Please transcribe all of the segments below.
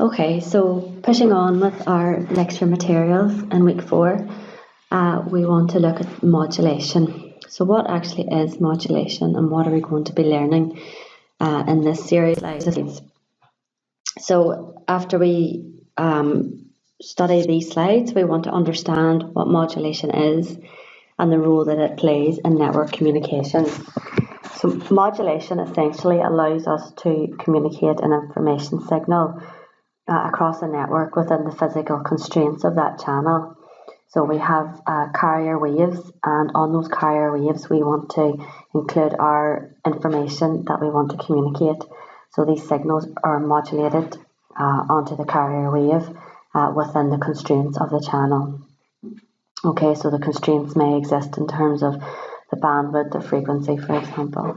Okay, so pushing on with our lecture materials in week 4, we want to look at modulation. So what actually is modulation and what are we going to be learning in this series? So after we study these slides, we want to understand what modulation is and the role that it plays in network communications. So modulation essentially allows us to communicate an information signal across a network within the physical constraints of that channel. So we have carrier waves, and on those carrier waves we want to include our information that we want to communicate. So these signals are modulated onto the carrier wave within the constraints of the channel. Okay, so the constraints may exist in terms of the bandwidth or frequency, for example.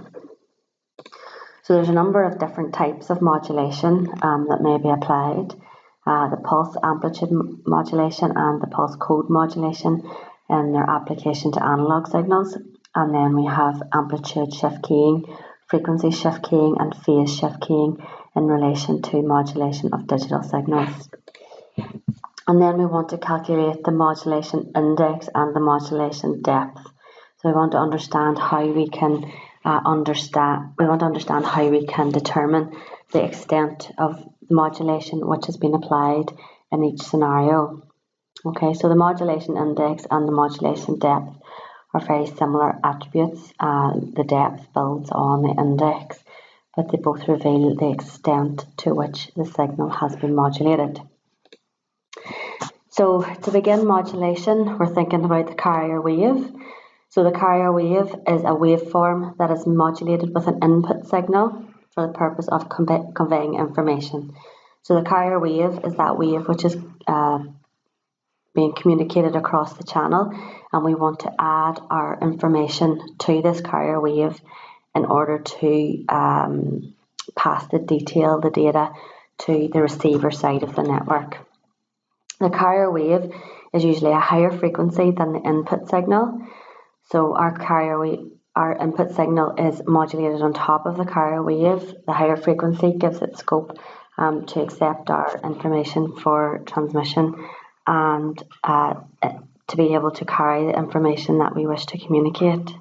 So there's a number of different types of modulation that may be applied. The pulse amplitude modulation and the pulse code modulation and their application to analog signals. And then we have amplitude shift keying, frequency shift keying and phase shift keying in relation to modulation of digital signals. And then we want to calculate the modulation index and the modulation depth. So we want to understand how we can how we can determine the extent of modulation which has been applied in each scenario. Okay, so the modulation index and the modulation depth are very similar attributes. The depth builds on the index, but they both reveal the extent to which the signal has been modulated. So to begin modulation, we're thinking about the carrier wave. So the carrier wave is a waveform that is modulated with an input signal for the purpose of conveying information. So the carrier wave is that wave which is being communicated across the channel, and we want to add our information to this carrier wave in order to pass the data to the receiver side of the network. The carrier wave is usually a higher frequency than the input signal. So our input signal is modulated on top of the carrier wave. The higher frequency gives it scope to accept our information for transmission and to be able to carry the information that we wish to communicate.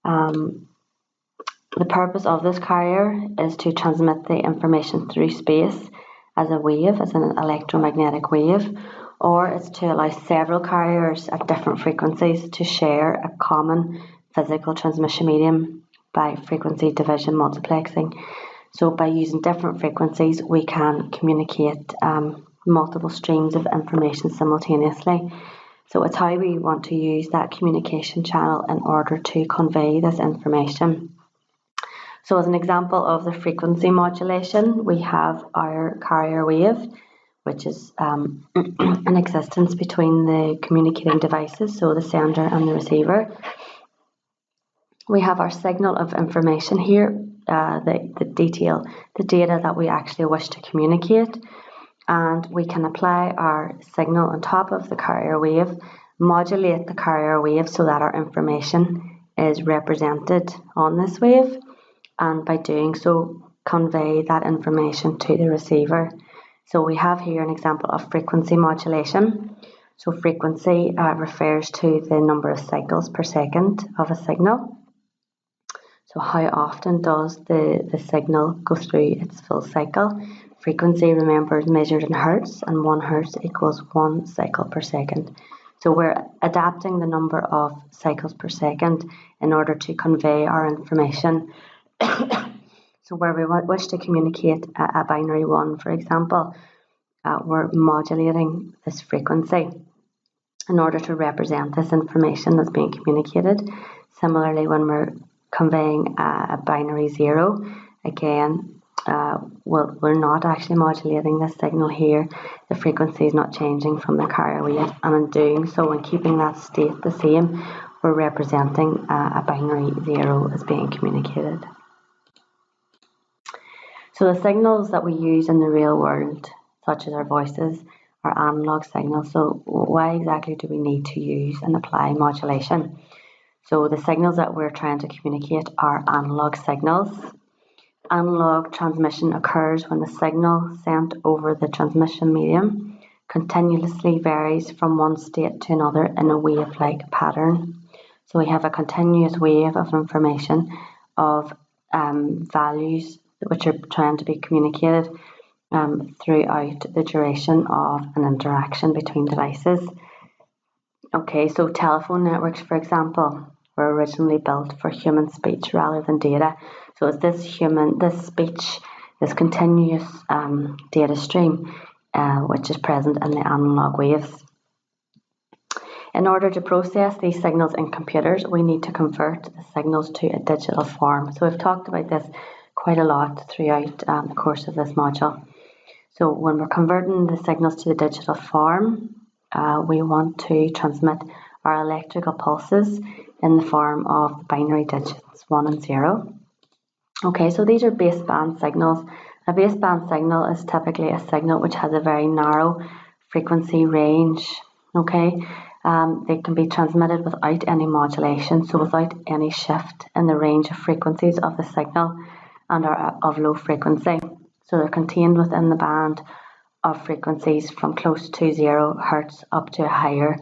The purpose of this carrier is to transmit the information through space as a wave, as an electromagnetic wave, or it's to allow several carriers at different frequencies to share a common physical transmission medium by frequency division multiplexing. So by using different frequencies, we can communicate multiple streams of information simultaneously. So it's how we want to use that communication channel in order to convey this information. So as an example of the frequency modulation, we have our carrier wave, which is an existence between the communicating devices, so the sender and the receiver. We have our signal of information here, the data that we actually wish to communicate, and we can apply our signal on top of the carrier wave, modulate the carrier wave so that our information is represented on this wave, and by doing so, convey that information to the receiver. So we have here an example of frequency modulation. So frequency refers to the number of cycles per second of a signal. So how often does the signal go through its full cycle? Frequency, remember, is measured in hertz, and 1 hertz equals 1 cycle per second. So we're adapting the number of cycles per second in order to convey our information. So where we wish to communicate a binary 1, for example, we're modulating this frequency in order to represent this information that's being communicated. Similarly, when we're conveying a binary 0, again, we're not actually modulating this signal here. The frequency is not changing from the carrier wave, and in doing so and keeping that state the same, we're representing a binary 0 as being communicated. So the signals that we use in the real world, such as our voices, are analog signals. So why exactly do we need to use and apply modulation? So the signals that we're trying to communicate are analog signals. Analog transmission occurs when the signal sent over the transmission medium continuously varies from one state to another in a wave-like pattern. So we have a continuous wave of information of values which are trying to be communicated throughout the duration of an interaction between devices. Okay, so telephone networks, for example, were originally built for human speech rather than data. So it's this speech, this continuous data stream, which is present in the analog waves. In order to process these signals in computers, we need to convert the signals to a digital form. So we've talked about this quite a lot throughout the course of this module. So when we're converting the signals to the digital form, we want to transmit our electrical pulses in the form of binary digits 1 and 0. Okay, so these are baseband signals. A baseband signal is typically a signal which has a very narrow frequency range. Okay, they can be transmitted without any modulation, so without any shift in the range of frequencies of the signal and are of low frequency. So they're contained within the band of frequencies from close to 0 Hz up to a higher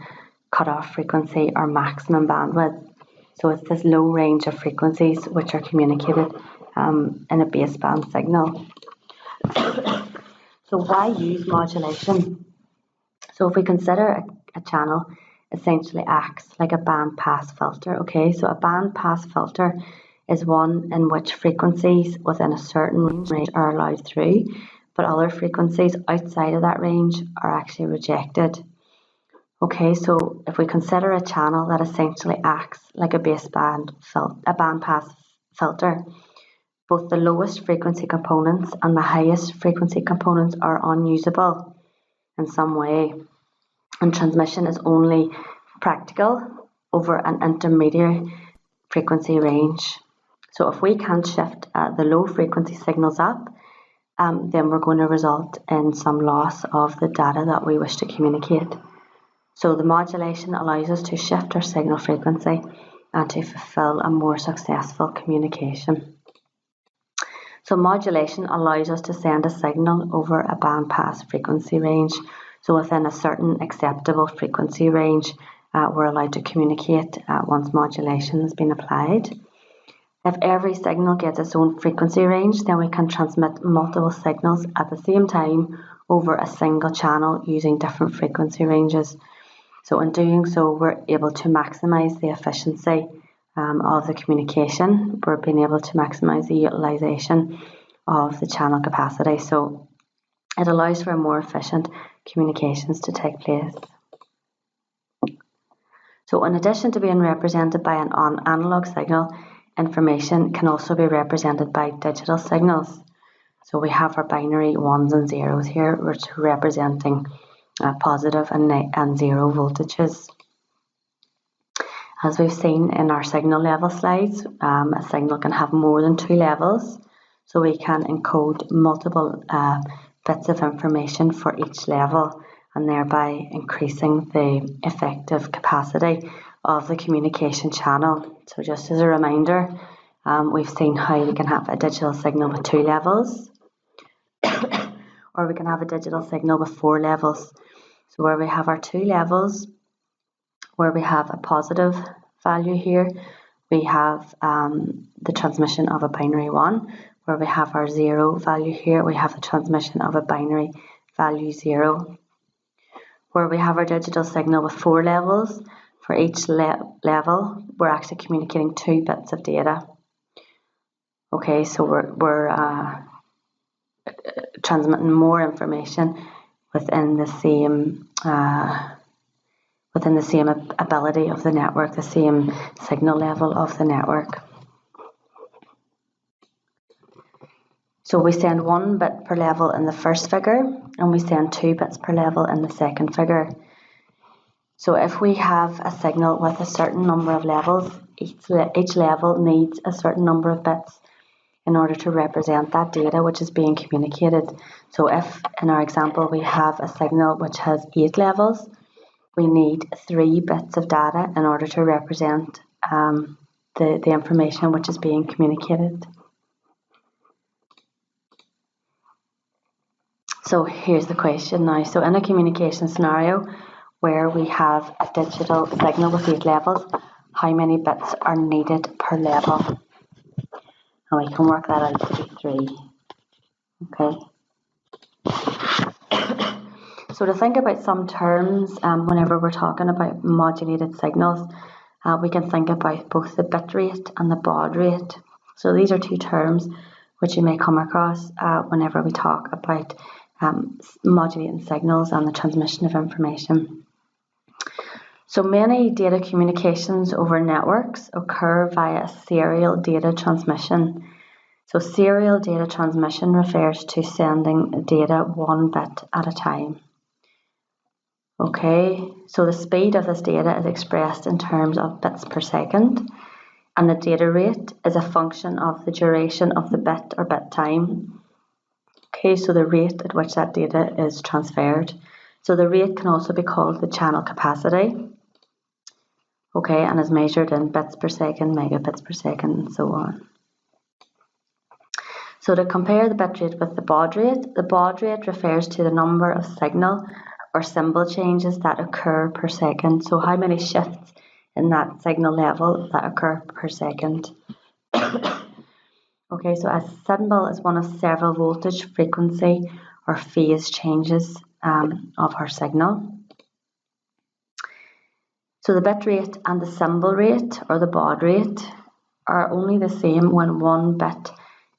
cutoff frequency or maximum bandwidth. So it's this low range of frequencies which are communicated in a baseband signal. So why use modulation? So if we consider a channel essentially acts like a bandpass filter, okay? So a bandpass filter is one in which frequencies within a certain range are allowed through, but other frequencies outside of that range are actually rejected. Okay, so if we consider a channel that essentially acts like a bandpass filter, both the lowest frequency components and the highest frequency components are unusable in some way, and transmission is only practical over an intermediate frequency range. So if we can't shift the low frequency signals up, then we're going to result in some loss of the data that we wish to communicate. So the modulation allows us to shift our signal frequency and to fulfill a more successful communication. So modulation allows us to send a signal over a bandpass frequency range. So within a certain acceptable frequency range, we're allowed to communicate once modulation has been applied. If every signal gets its own frequency range, then we can transmit multiple signals at the same time over a single channel using different frequency ranges. So in doing so, we're able to maximize the efficiency of the communication. We're being able to maximize the utilization of the channel capacity. So it allows for more efficient communications to take place. So in addition to being represented by an analog signal, information can also be represented by digital signals. So we have our binary 1s and 0s here, which are representing positive and zero voltages. As we've seen in our signal level slides, a signal can have more than 2 levels, so we can encode multiple bits of information for each level and thereby increasing the effective capacity of the communication channel. So just as a reminder, we've seen how we can have a digital signal with 2 levels or we can have a digital signal with 4 levels. So where we have our 2 levels, where we have a positive value here, we have the transmission of a binary 1. Where we have our 0 value here, we have the transmission of a binary value 0. Where we have our digital signal with 4 levels, for each level, we're actually communicating 2 bits of data. Okay, so we're transmitting more information within the same ability of the network, the same signal level of the network. So we send 1 bit per level in the first figure, and we send 2 bits per level in the second figure. So if we have a signal with a certain number of levels, each level needs a certain number of bits in order to represent that data which is being communicated. So if in our example we have a signal which has 8 levels, we need 3 bits of data in order to represent the information which is being communicated. So here's the question now. So in a communication scenario where we have a digital signal with 8 levels, how many bits are needed per level? And we can work that out to be 3. Okay. So to think about some terms, whenever we're talking about modulated signals, we can think about both the bit rate and the baud rate. So these are 2 terms which you may come across whenever we talk about modulating signals and the transmission of information. So many data communications over networks occur via serial data transmission. So serial data transmission refers to sending data 1 bit at a time. Okay, so the speed of this data is expressed in terms of bits per second, and the data rate is a function of the duration of the bit or bit time. Okay, so the rate at which that data is transferred. So the rate can also be called the channel capacity. Okay, and is measured in bits per second, megabits per second, and so on. So to compare the bit rate with the baud rate refers to the number of signal or symbol changes that occur per second. So how many shifts in that signal level that occur per second. Okay, so a symbol is one of several voltage, frequency, or phase changes of our signal. So the bit rate and the symbol rate or the baud rate are only the same when 1 bit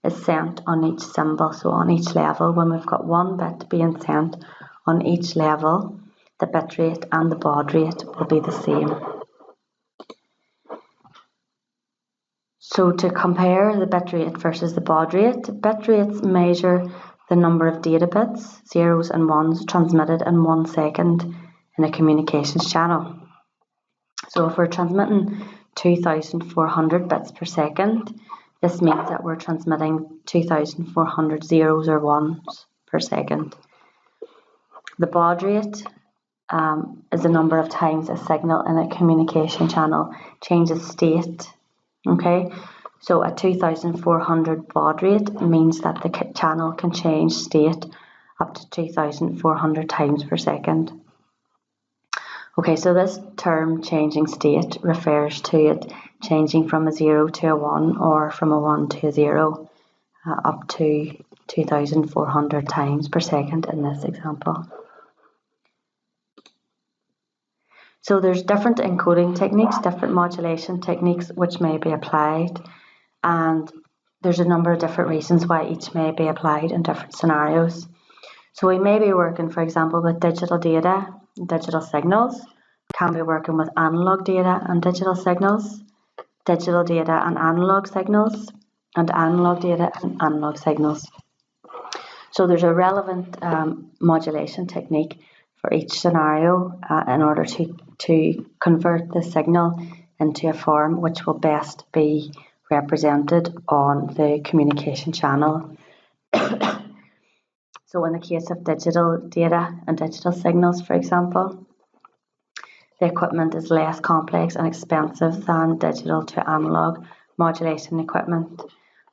is sent on each symbol, so on each level. When we've got 1 bit being sent on each level, the bit rate and the baud rate will be the same. So to compare the bit rate versus the baud rate rates measure the number of data bits, 0s and 1s, transmitted in 1 second in a communications channel. So if we're transmitting 2,400 bits per second, this means that we're transmitting 2,400 0s or 1s per second. The baud rate is the number of times a signal in a communication channel changes state. Okay, so a 2,400 baud rate means that the channel can change state up to 2,400 times per second. Okay, so this term changing state refers to it changing from a 0 to a 1 or from a 1 to a 0 up to 2,400 times per second in this example. So there's different encoding techniques, different modulation techniques which may be applied, and there's a number of different reasons why each may be applied in different scenarios. So we may be working, for example, with digital data, digital signals, can be working with analog data and digital signals, digital data and analog signals, and analog data and analog signals. So there's a relevant modulation technique for each scenario in order to convert the signal into a form which will best be represented on the communication channel. So in the case of digital data and digital signals, for example, the equipment is less complex and expensive than digital to analog modulation equipment.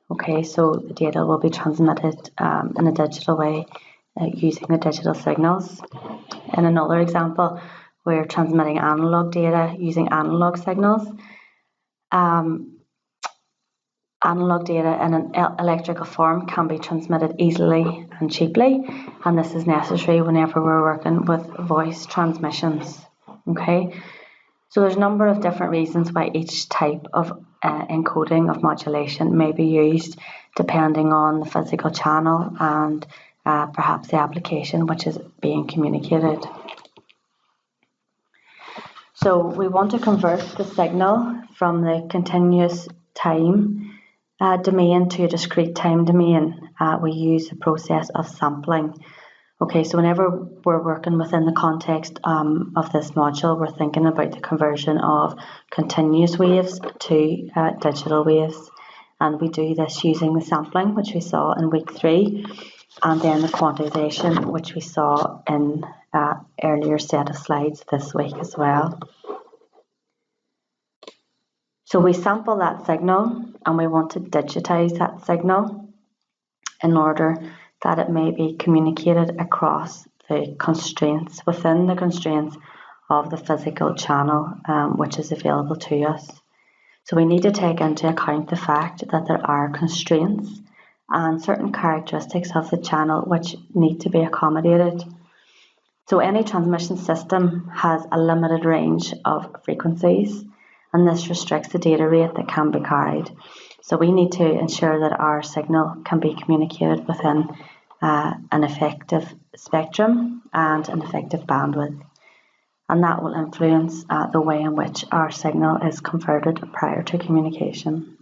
Okay, so the data will be transmitted in a digital way using the digital signals. In another example, we're transmitting analog data using analog signals. Analog data in an electrical form can be transmitted easily and cheaply, and this is necessary whenever we're working with voice transmissions. Okay, so there's a number of different reasons why each type of encoding of modulation may be used depending on the physical channel and perhaps the application which is being communicated. So we want to convert the signal from the continuous time domain to a discrete time domain. We use the process of sampling. Okay, so whenever we're working within the context of this module, we're thinking about the conversion of continuous waves to digital waves. And we do this using the sampling, which we saw in week 3, and then the quantization, which we saw in earlier set of slides this week as well. So we sample that signal and we want to digitize that signal in order that it may be communicated across the constraints, within the constraints of the physical channel which is available to us. So we need to take into account the fact that there are constraints and certain characteristics of the channel which need to be accommodated. So any transmission system has a limited range of frequencies, and this restricts the data rate that can be carried. So we need to ensure that our signal can be communicated within an effective spectrum and an effective bandwidth. And that will influence the way in which our signal is converted prior to communication.